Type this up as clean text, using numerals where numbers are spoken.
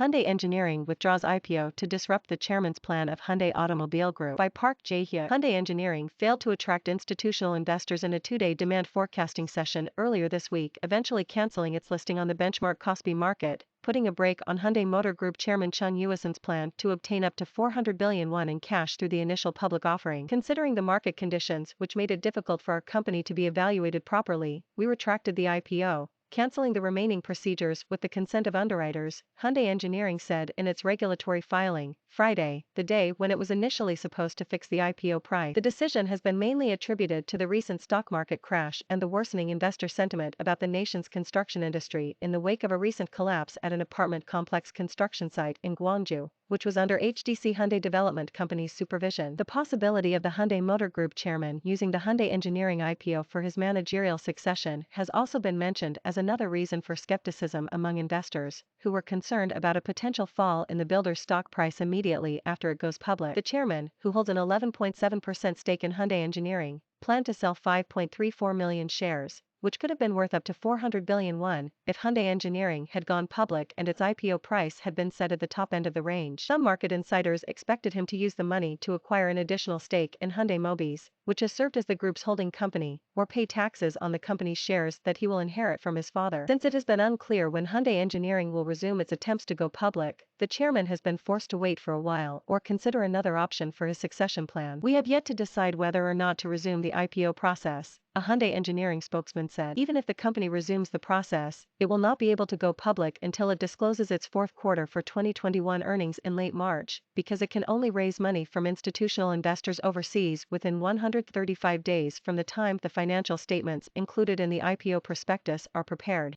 Hyundai Engineering withdraws IPO to disrupt the chairman's plan of Hyundai Automobile Group. By Park Jae-hyuk. Hyundai Engineering failed to attract institutional investors in a two-day demand forecasting session earlier this week, eventually canceling its listing on the benchmark KOSPI market, putting a brake on Hyundai Motor Group chairman Chung Euisun's plan to obtain up to 400 billion won in cash through the initial public offering. Considering the market conditions which made it difficult for our company to be evaluated properly, we retracted the IPO, canceling the remaining procedures with the consent of underwriters, Hyundai Engineering said in its regulatory filing, Friday, the day when it was initially supposed to fix the IPO price. The decision has been mainly attributed to the recent stock market crash and the worsening investor sentiment about the nation's construction industry in the wake of a recent collapse at an apartment complex construction site in Gwangju, which was under HDC Hyundai Development Company's supervision. The possibility of the Hyundai Motor Group chairman using the Hyundai Engineering IPO for his managerial succession has also been mentioned as another reason for skepticism among investors, who were concerned about a potential fall in the builder's stock price immediately after it goes public. The chairman, who holds an 11.7% stake in Hyundai Engineering, planned to sell 5.34 million shares, which could have been worth up to 400 billion won if Hyundai Engineering had gone public and its IPO price had been set at the top end of the range. Some market insiders expected him to use the money to acquire an additional stake in Hyundai Mobis, which has served as the group's holding company, or pay taxes on the company's shares that he will inherit from his father. Since it has been unclear when Hyundai Engineering will resume its attempts to go public, the chairman has been forced to wait for a while or consider another option for his succession plan. We have yet to decide whether or not to resume the IPO process, a Hyundai Engineering spokesman said. Even if the company resumes the process, it will not be able to go public until it discloses its fourth quarter for 2021 earnings in late March, because it can only raise money from institutional investors overseas within 135 days from the time the financial statements included in the IPO prospectus are prepared.